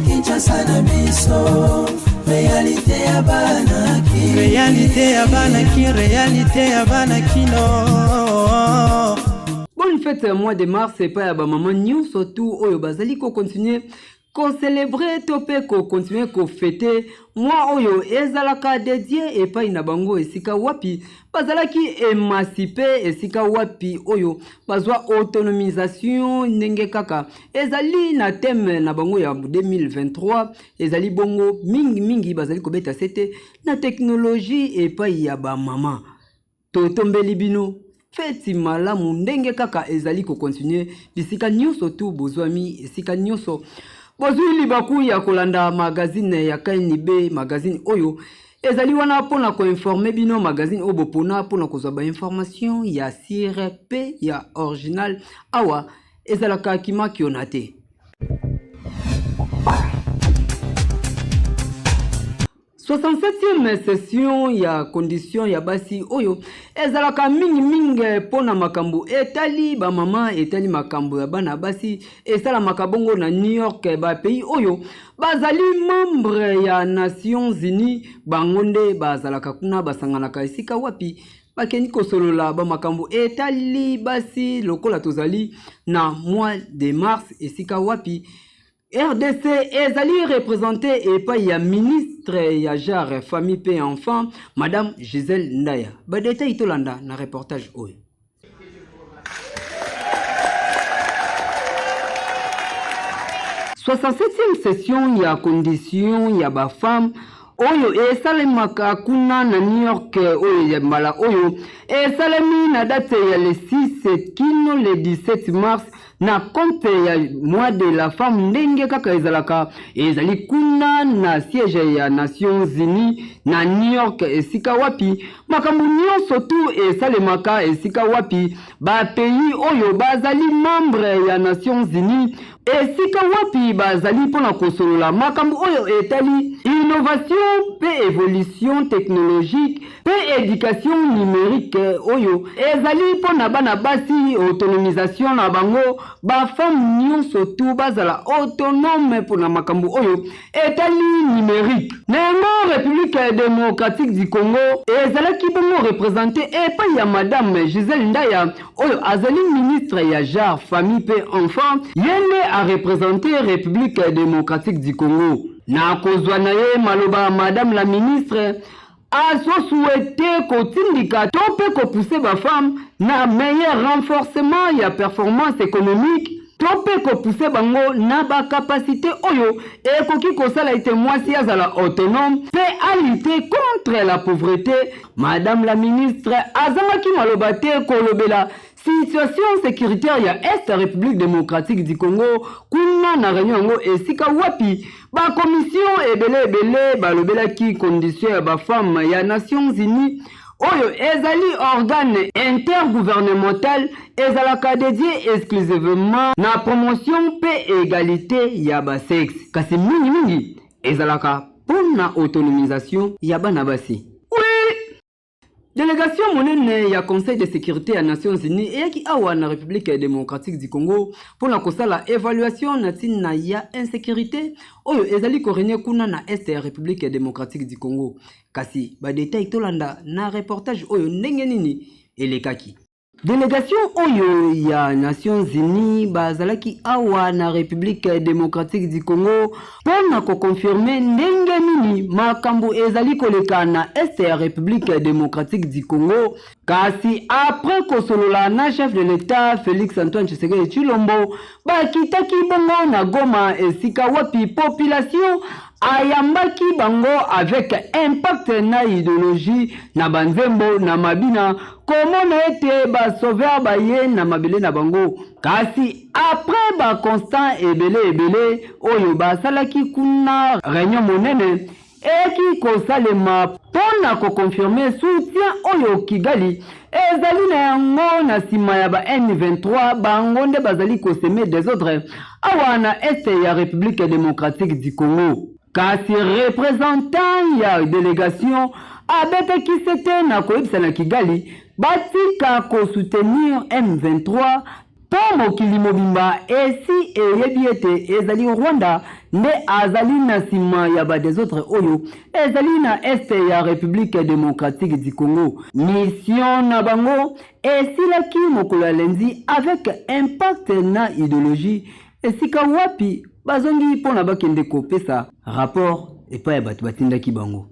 Kinshasa na biso, réalité ya banaki, réalité ya banaki, réalité ya banakino. Bonne fête mois de mars et pas ya ba maman news surtout oyo bazali ko continuer ko célébrer topé ko continuer ko fêter moi oyo ezalaka dédié et pas ina bango esika wapi bazalaki émancipé esika wapi oyo bazwa autonomisation ndenge kaka ezali na thème na bango ya 2023 ezali bongo mingi bazali ko beta sete na technologie et pas ya ba maman totombeli bino feti malamu ndenge kaka ezali ko continuer bisika nyonso tu bozwami esika nyonso bozwi libaku ya kolanda magazine ya KNB magazine oyo ezali wana pona ko informer bino magazine obo pona pona kozwa ba information ya sire pe ya original awa ezalaka kima kionate 67e session ya condition ya basi oyo ezalaka mingi pona makambo etali ba mama etali makambo ya bana basi esala makabongo na New York ba pays oyo bazali membre ya Nations Unies bangonde bazalaka kuna basanganaka esika wapi bakeni kosolola ba makambo etali basi lokola tozali na mois de mars esika wapi RDC ezali représenté et pas ya ministre ya genre famille et enfant madame Gisèle Ndaya ba détail tolanda na reportage oyo 67e session ya condition ya ba femme oyo esalemaka kuna na New York oyo ya mala oyo esalemi na date ya le 6 kino le 17 mars na compte ya mois de la femme ndenge kaka ezali kuna na siège ya Nations Unies na New York esika wapi makambo nyonso tu esalemaka esika wapi ba pays oyo bazali membre ya Nations Unies esika wapi bazali pona kosolola makambo oyo etali innovation pe évolution technologique pe éducation numérique oyo ezali pona bana basi autonomisation na bango ba femme nyonso tu bazala autonome pona makambo oyo etali numérique na République démocratique du Congo ezalaki bongo représenté et pa ya madame Gisèle Ndaya oyo azali ministre ya genre famille pe enfant yene a représenté République démocratique du Congo na kozwa na ye maloba madame la ministre a souhaité kotindika to pe ko pousser ba femme na meilleur renforcement ya performance économique to pe ko pousser bango na ba capacité oyo e koki kosala ite mwasi azala autonome pe a lutter contre la pauvreté madame la ministre azamaki maloba te kolobela situation sécuritaire ya Est République démocratique du Congo kuna na réunion ngo esika wapi ba commission ebele balobelaki condition ya ba femme ya Nations Unies oyo ezali organe intergouvernemental ezalaka dédié exclusivement na promotion pe égalité ya ba sexe kasi mingi ezalaka pona autonomisation ya bana basi. Délégation monene ya Conseil de sécurité à Nations Unies et qui awa na République démocratique du Congo pour la kosala évaluation na ya insécurité oyo ezali korenye kuna na Est République démocratique du Congo kasi ba détail tolanda na reportage oyo ndenge nini elekaki. Délégation oyo ya Nations Unies bazalaki awa na République démocratique du Congo pona ko confirmer ndenge nini makambo ezali koleka na Est République démocratique du Congo kasi après kosolola na chef de l'État Félix Antoine Tshisekedi Tshilombo bakitaki bongo na Goma esika wapi population ayambaki bango avec impact na idéologie na banzembo na mabina komona ete ba sauver baye na mabele na bango kasi après ba constant ebele oyo basalaki kuna réunion monene eki kosalema pona ko confirmer soutien oyo Kigali ezali na yango na sima ya ba N23 bango nde bazali koseme désordre awa na Est ya République démocratique du Congo kasi représentant ya délégation abetaki sete na koyebisa na Kigali batika kosoutenir M23 po mokili mobimba esi eyebi ete ezali Rwanda nde azali na nsima ya badesotre oyo ezali na este ya République démocratique du Congo. Mission na bango esilaki mokolo ya lundi avec impact na idéologie esika wapi bazongi mpona bakende kopesa rapport epai ya bato batindaki bango.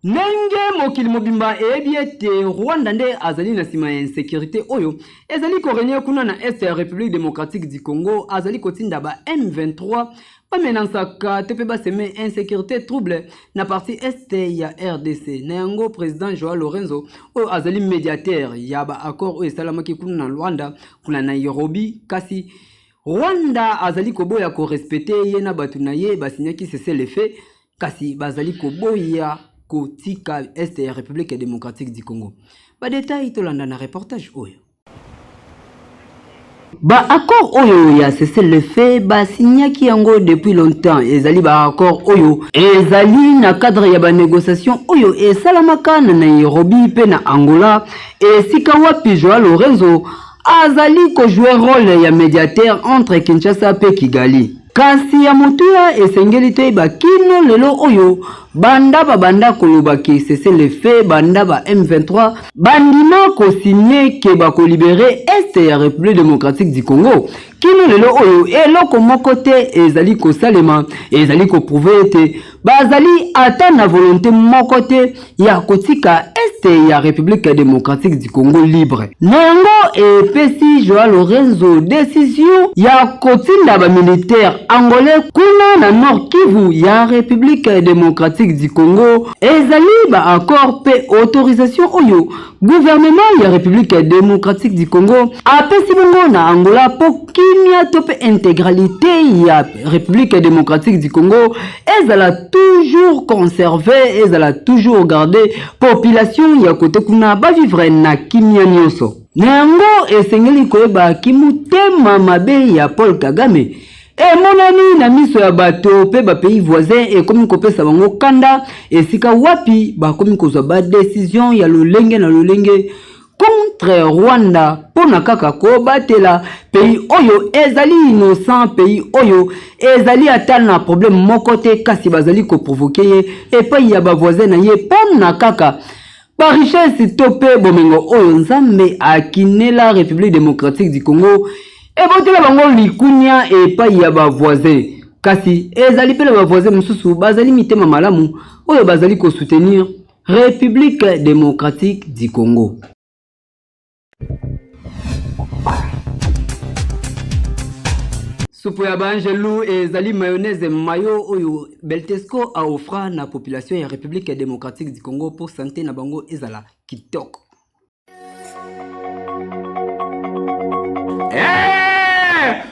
Nenge mokili mobimba eyebi ete Rwanda nde azali na nsima ya insécurité oyo ezali korenye kuna na est ya République démocratique du Congo azali kotinda ba M23 bamenansaka te mpe baseme insécurité trouble na partie est ya RDC. Na yango président Joao Lorenzo oyo azali médiateur ya ba accord oyo esalamaki kuna na Rwanda kuna na Nairobi kasi Rwanda azali koboya ko respecter ye na batu na ye basinyaki cessez-le-feu kasi bazali koboya kotika est ya République démocratique du Congo. Ba détail tolanda na reportage oyo. Ba accord oyo ya cessez-le-feu basinyaki yango depuis longtemps. Ezali ba accord oyo ezali na cadre ya ba négociation oyo esalamaka na Nairobi pe na Angola esika wapi Joao Lorenzo azali ko jouer rôle ya médiateur entre Kinshasa pe Kigali. Kasi ya mutuya esengeli te bakino lelo oyo banda babanda kolobaki cessez-le-feu banda ba M23 bandima ko signer ke ba ko libérer est ya République démocratique du Congo. Kino lelo oyo eloko moko te ezali ko salema ezali ko prouver te bazali ata na volonté moko te ya kotika est ya République démocratique du Congo libre. Nango epesi Joao Lorenzo décision ya kotinda ba militaire angolais kuna na Nord Kivu ya République démocratique du Congo ezali ba accord pe autorisation oyo gouvernement ya République démocratique du Congo apesi bongo na Angola po kimia tope intégralité ya République démocratique du Congo ezala toujours conserver ezala toujours garder population ya kote kuna ba vivre na kimia nyonso. Nango esengeli koyeba kimutema mabe ya Paul Kagame monani na miso ya bato pe ba pays voisins et komi kopesa bango kanda esika wapi ba komi kozwa ba décision ya lolenge na lolenge contre Rwanda pona kaka ko batela pays oyo ezali innocent pays oyo ezali ata na problème moko te kasi bazali ko provoquer et pays ya ba voisins na ye pona kaka ba richesse topé bomengo oyo nzambe akinela République démocratique du Congo et botela bango likunya epai ya ba voisin kasi ezali pele ba voisin mususu bazali mitema malamu oyo bazali ko soutenir République démocratique du Congo. Supu ya banjelu ezali mayonnaise mayo oyo Beltesco a offra na population ya République démocratique du Congo pour santé na bango ezala kitoko.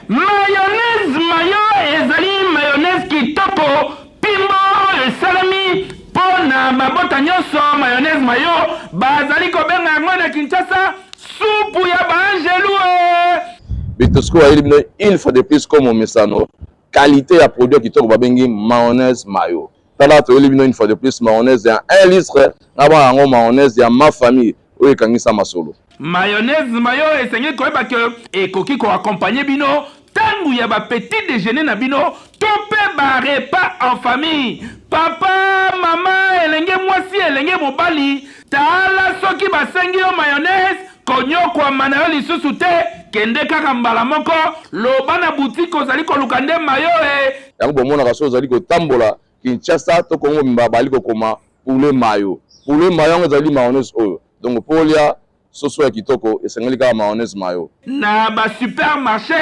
Mayonnaise mayo ezali mayonnaise kitoko pimbo esalami pona mabota nyonso mayonnaise mayo bazali kobenga yango na Kinshasa supu ya banjelu. Beltesco a éliminé une fois de plus comme Omesano qualité à produit kitoko babengi mayonnaise mayo. Tala to éliminé une fois de plus mayonnaise ya 1 litre na ba yango mayonnaise ya ma famille oyo kangisa masolo. Mayonnaise mayo esengeli koyeba ke ekoki ko accompagner bino tangu ya ba petit déjeuner na bino to pe ba repas en famille. Papa, mama, elenge mwasi, elenge mobali, tala soki basengi yo mayonnaise konyokwa mana yo lisusu te kende kaka mbala moko loba na boutique ozali koluka nde mayo yango bomona kaso ozali kotambola Kinshasa to Kongo mba bali kokoma poulet mayo yango ezali mayonnaise oyo donc polia soso ya kitoko esengeli kaka mayonnaise mayo na ba supermarché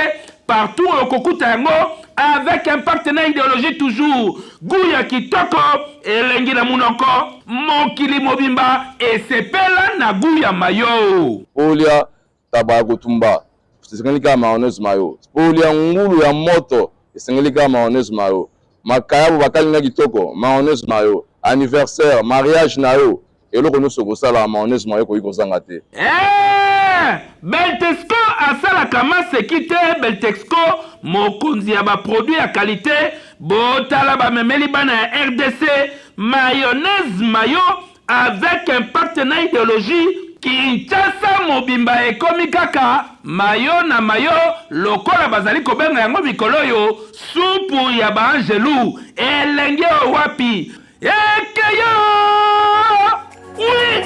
partout au kokuta yango avec un partenaire idéologie toujours Gouya kitoko elengi na munoko mokili mobimba esepela na Gouya mayo polia taba kotumba esengeli kaka mayonnaise mayo polia ngulu ya moto esengeli kaka mayonnaise mayo makayabo bakalinga kitoko mayonnaise mayo anniversaire mariage na yo eloko nyonso kosala mayonnaise mayo koyi kozanga te. Beltesco asala kama sekite Beltesco mokonzi ya ba produit ya qualité botala bamemeli bana ya RDC mayonnaise mayo avec un partenaire idéologie Kinshasa mobimba ekomi kaka mayo na mayo lokola bazali kobenga yango mikolo yo supu ya baangelu elenge wapi ekeyo oui.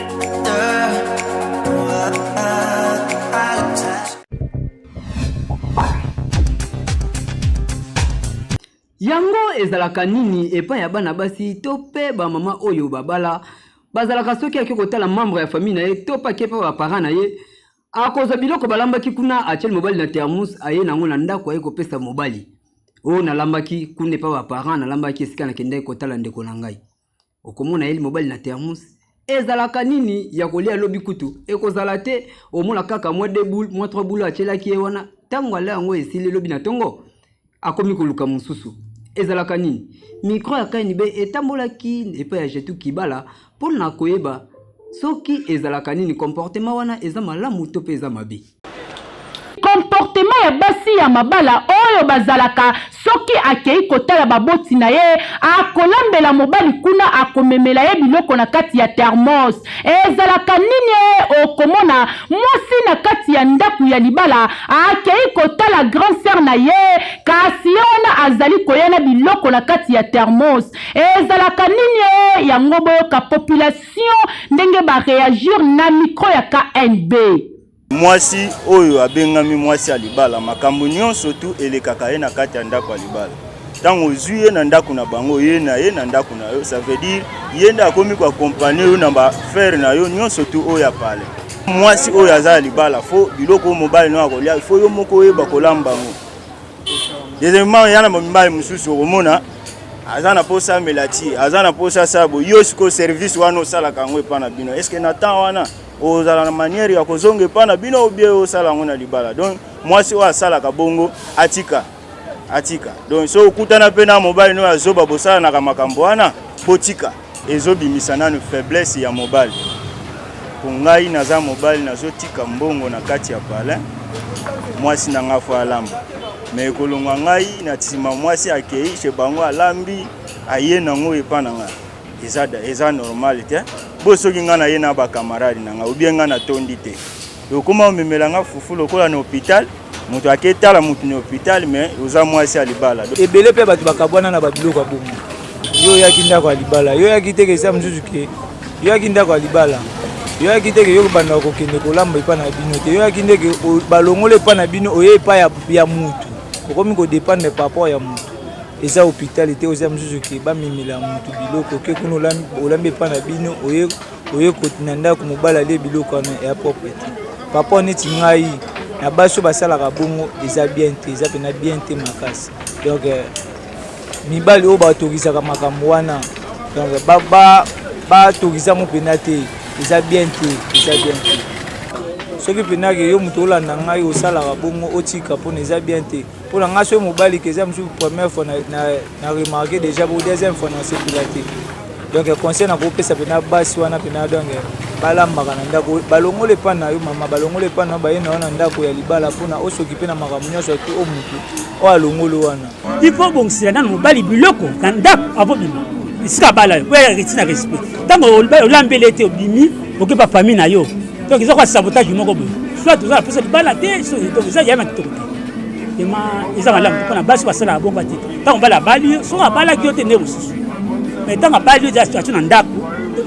Yango ezalaka nini epa ya bana basi to pe ba mama oyo babala bazalaka soki akiko tala membre ya famille na ye to pa kepa ba parents na ye akoza biloko balambaki kuna achel mobali na thermos aye nango na ndako aye kopesa mobali o na lambaki kunde pa ba parents na lambaki esika na kende ko tala ndeko na ngai okomona ele mobali na thermos ezalaka nini ya kolia lobi kutu ekozala te omona kaka moi 2 boules moi 3 boules achelaki ye wana tango ala yango esili lobi na tongo akomi koluka mususu ezalaka nini micro ya kaini be etambolaki epa ya jetu kibala pona koyeba soki ezalaka nini comportement wana eza malamu to pe eza mabe comportement ya basi ya mabala oyo bazalaka soki akei kotala baboti na ye akolambela mobali kuna akomemela ye biloko na kati ya thermos ezalaka nini okomona mwasi na kati ya ndaku ya libala akei kotala grand sœur na ye kasi ona azali koyana biloko na kati ya thermos ezalaka nini yango boyoka population ndenge ba réagir na micro ya KNB. Mwasi oyo abengami mwasi ya libala makambo nyonso tu elekaka ye na kati ya ndako ya libala tango ozwi ye na ndako na bango ye na ndako na yo ça veut dire ye nda akomi ko accompagner yo na ba frère na yo nyonso tu oyo ya pale mwasi oyo aza ya libala fo biloko mobali no akolia fo yo moko yeba kolamba ngo deuxièmement yana mobali mususu okomona aza na posa melati aza na posa sabo yo siko service wana osala kango epa na bino est-ce que na temps wana ozala na manière ya kozonga pa na bino obie osala ngona libala donc mwasi o asala ka bongo atika donc so okutana pe na mobali no azoba bosala na makambo wana potika ezobimisa nanu faiblesse ya mobali kungai naza mobali nazotika mbongo na kati ya pale mwasi na ngafo alamba mais kolongwa ngai na tsima mwasi akei chez bango alambi aye nango epa na nga eza normal te bosoki nga na ye na ba camarade na nga obie nga na tondi te lokoma omemela nga fufu lokola na hôpital moto aketala moto na hôpital mais oza mwasi ya libala ebele pe bato bakabwana na babiloko abongo yo yaki ndako ya libala yo yaki teke esa mosusu ke yo yaki ndako ya libala yo yaki teke yo banda kokende kolamba epa na bino te yo yaki ndeke balongole epa na bino oye epa ya mutu okomi kodépendre par rapport ya mutu eza hôpital te oza mosusu ke bamemela mutu biloko ke kuna olambi epa na bino oye kotina ndako mobali alie biloko wana ya propre te papa neti ngai na baso basalaka bongo eza bien te eza pena bien te makasi donc mibali oyo batorisaka makambo wana donc batorisa mo pena te eza bien te soki pena ke yo moto olanda ngai osalaka bongo otika mpona eza bien te mpona ngai soki mobali ke eza mosusu première fois na remarke déjà pour deuxième fois na sepula te donc conseil na kopesa pena basi wana pena donc balambaka na ndako balongole epa na yo mama balongole epa na baye na wana ndako ya libala mpona osokipe na makambo nyonso ati o motu oyo alongolo wana ifo bongisela nano mobali biloko na ndako avobima esika bala yo oyo retina respect ntango olambeli ete obimi okepa famille na yo donc eza kwa sabotage moko boye soit toza na posa libala te donc eza yama kitoko te ema eza malamu mpona basi basalaka bongo te ntango mobali abali yo soki abalaki yo te nde mosusu mais ntango abali yo eza situation na ndako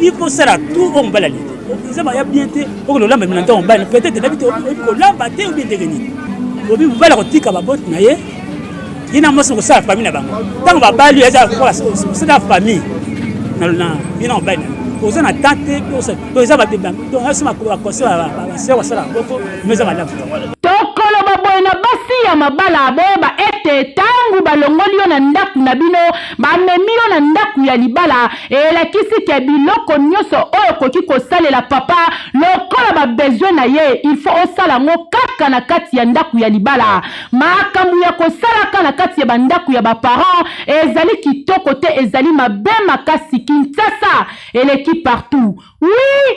ifo osala tout oyo mobali ali ils ont bien été pour que l'homme maintenant on balle peut-être d'habitude que l'homme battait ou bien devenir obi bala ko tika ba bot na ye ina moso ko sa famille na bango tant ba balu eza ko c'est la famille na ina on balle aux en attente pour ça donc ça va bien donc ça ma ko conseil ba se wa sala boko mais ça va là tokolo baboyena basi ya mabala boyeba ete tangu balongoli yo na ndaku na bino bamemi yo na ndaku ya libala elakisi ke biloko nyonso oyo koki kosalela papa lokola babesoin na ye il faut osala ngo kaka na kati ya ndaku ya libala makambo ya kosalaka na kati ya bandaku ya baparent ezali kitoko te ezali mabe makasi Kinshasa eleki partout oui.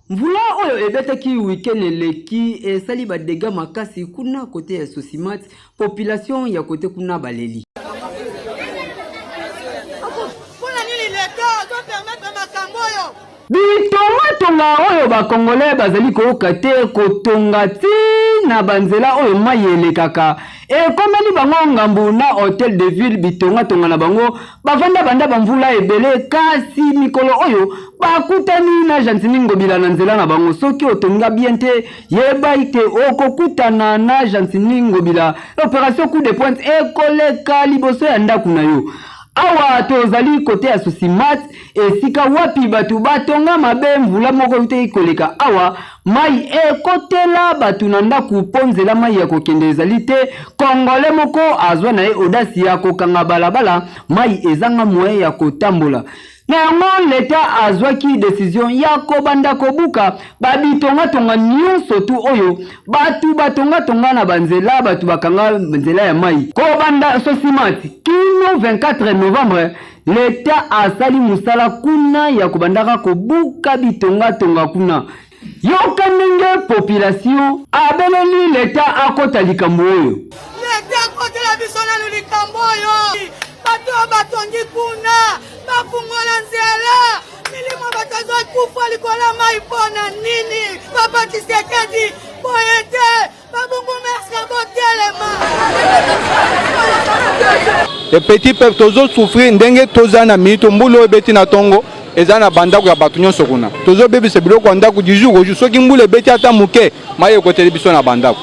Mvula oyo ebetaki weekend eleki esali ba dégâts makasi kuna kote ya Sosimat population ya kote kuna baleli bitongatonga oyo bakongole bazali koyoka te kotonga ti na banzela oyo mai elekaka ekomeli bango ngambu na hotel de ville bitongatonga na bango bavanda banda bamvula ebele kasi mikolo oyo bakutani na Jantini Ngobila na nzela na bango soki otonga bien te yeba ite okokutana na Jantini Ngobila opération coup de pointe ekoleka liboso ya ndaku na yo. Awa tozali kote ya Sosimat esika wapi batu batonga mabe mvula moko ute ikoleka awa mai ekotela batu na ndaku ponzela mai ya kokende ezali te kongole moko azwa na ye odasi ya kokanga balabala mai ezanga moye ya kotambola. Na yango leta azwaki décision ya kobanda kobuka babitonga nyonso tu oyo batu batonga na banzela batu bakanga banzela ya mai kobanda Sosimati kino 24 novembre leta asali musala kuna ya kobandaka kobuka bitonga kuna yoka ndenge population abeleli leta akota likambo oyo leta akotela biso na likambo oyo bato batongi kuna bafungola nzela milimo batazo kufa likola mai pona nini papa Tshisekedi boyete babungu merci botelema le petit peuple tozo souffrir ndenge tozana mito mbulo ebeti na tongo ezana bandako ya batu nyonso kuna tozo bebisa biloko ndako du jour au jour soki mbule ebeti ata muke mai ekoteli biso na bandako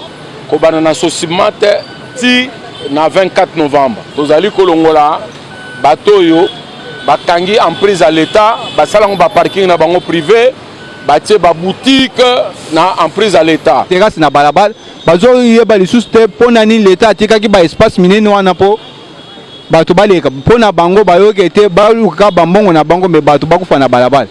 kobana na Sosimate ti na 24 novembre tozali kolongola bato yo bakangi en prise à l'état basalango ba parking na bango privé batie ba boutique na en prise à l'état terrasse na balabala bazo yeba lisusu te pona ni l'état atikaki ba espace minene wana po bato baleka pona bango bayoke te baluka bambongo na bango me bato bakufa na balabala.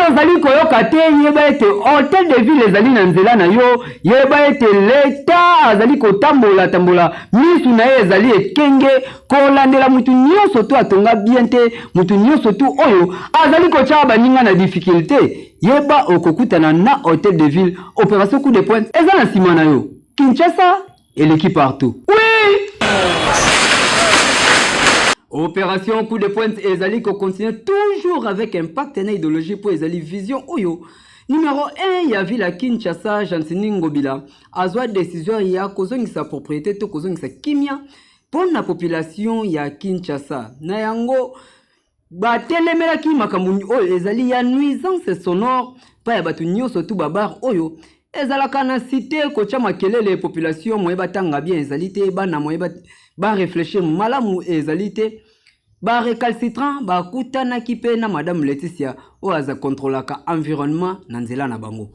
Ezali koyoka te yeba ete hotel de ville ezali na nzela na yo yeba ete leta azali kotambola misu na ye ezali ekenge kolandela mutu nyonso tu atonga bien te mutu nyonso tu oyo azali kotia baninga na difficulté yeba okokutana na hotel de ville opération coup de pointe eza na nsima na yo Kinshasa eleki partout. Oui. Opération coup de pointe ezali ko continue toujours avec un partenaire idéologie pour ezali vision oyo numéro 1 ya ville à Kinshasa Jantini Ngobila azwa décision ya kozongisa propriété to kozongisa kimia pour la population ya Kinshasa na yango batelemelaki makambo oyo ezali ya nuisance sonore pa ya batu nyonso tu babar oyo ezalaka na cité kotia makelele population moye batanga bien ezali te bana moye ba réfléchir malamu ezali te ba récalcitrant ba kutanaki pe na madame Laetitia o aza contrôlaka environnement na nzela na bango.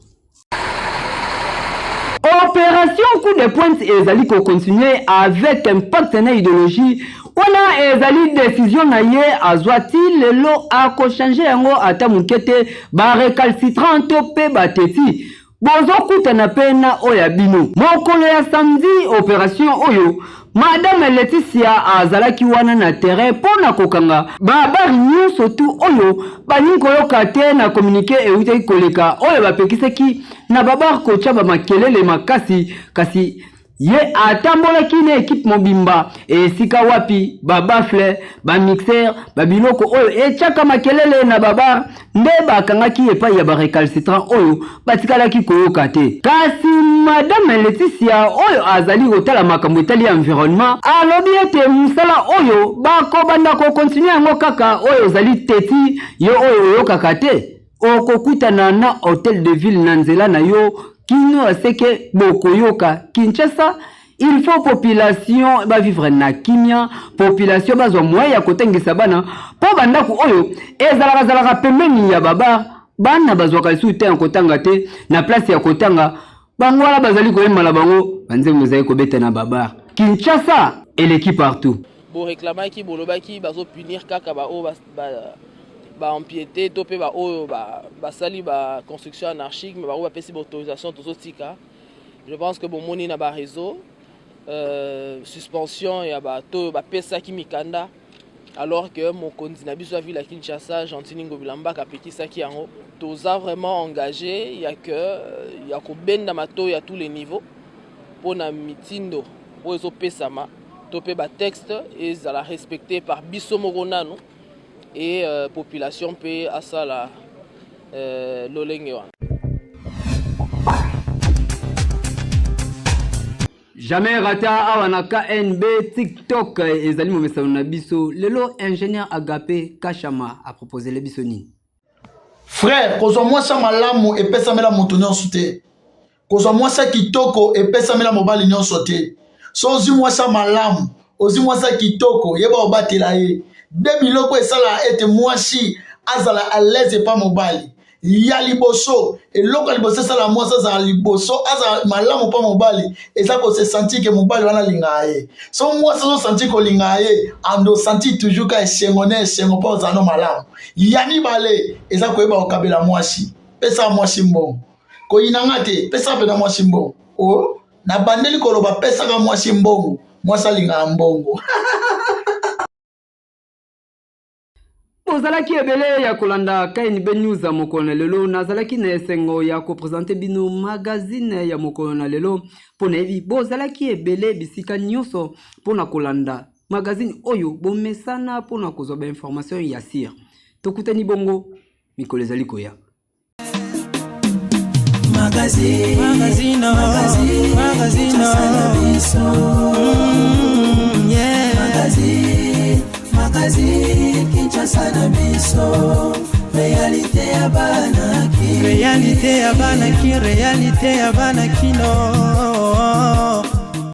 Opération coup de pointe ezali ko continuer avec un partenaire idéologie wana ezali décision na ye azwati lelo a ko changer yango ata mukete ba récalcitrant to pe bateti bozo kutana pena oya bino mokolo ya samedi opération oyo madame Laetitia azalaki wana na terrain pona kokanga babari nyonso tu oyo bani koyoka te na communiqué euti koleka oyo bapekisaki na babar kocha ba makelele makasi kasi ye atambolaki na équipe mobimba esika wapi babafle bamixer babiloko oyo etiaka makelele na babar nde bakangaki epai ya barecalcitrant oyo batikalaki koyoka te kasi madame Laetitia oyo azali kotala makambo etali environnement alobi ete mosala oyo bakobanda kokontinue yango kaka oyo ozali teti yo oyo oyokaka te okokutana na hotel de ville na nzela na yo kino aseke bokoyoka Kinshasa il faut population ba vivre na kimia population bazwa moya ya kotengisa bana po bandako oyo ezalaka pembeni ya babar bana bazwaka lisu te kotanga te na place ya kotanga bango wala bazali koyemba na bango banze mozali kobeta na babar Kinshasa eleki partout bo réclamaki bolobaki bazo punir kaka ba o ba empiété topé ba o ba sali ba construction anarchique mais ba o ba pesi autorisation tozotika. Je pense que bon moni na ba réseau suspension ya ba to ba pesa ki mikanda alors que mon konzi na biso ville à Kinshasa Jantini Ngobila mbaka pekisaki yango toza vraiment engagé il y a ko benda mato ya tous les niveaux pour na mitindo pour eso pesama topé ba texte et ça la respecté par biso moronano et population pe asala lolenge wana. Jamais rata awana KNB TikTok ezali momesano na biso lelo ingénieur Agapé Kachama a proposé le bisoni. Frère, kozwa mwasa malamu epesa mela moto nyonso te. Kozwa mwasa kitoko epesa mela mobali nyonso te. So ozi mwasa malamu, ozi mwasa kitoko yeba obatela ye. De biloko esala ete mwasi azala à l'aise pa mobali. Ya liboso eloko liboso sala mwasa za liboso aza malamu pa mobali eza ko se sentir que mobali wana linga ye. So mwasa so sentir ko linga ye ando sentir toujours ka esengone esengo pa ozano malamu. Ya mibale eza ko eba okabela mwasi. Pesa mwasi mbongo. Ko inanga te pesa pena mwasi mbongo. Oh na bandeli koloba pesa ka mwasi mbongo. Mwasa linga mbongo. Ozalaki ebele ya kolanda KNB News ya mokolo lelo nazalaki na esengo ya ko présenter bino magazine ya mokolo na lelo pona ebi bozalaki ebele bisika nyonso pona kolanda magazine oyo bomesana pona kozwa ba information ya sir tokutani bongo mikolo ezali koya magazine Kinshasa na biso réalité ya banaki réalité ya banaki réalité ya banaki no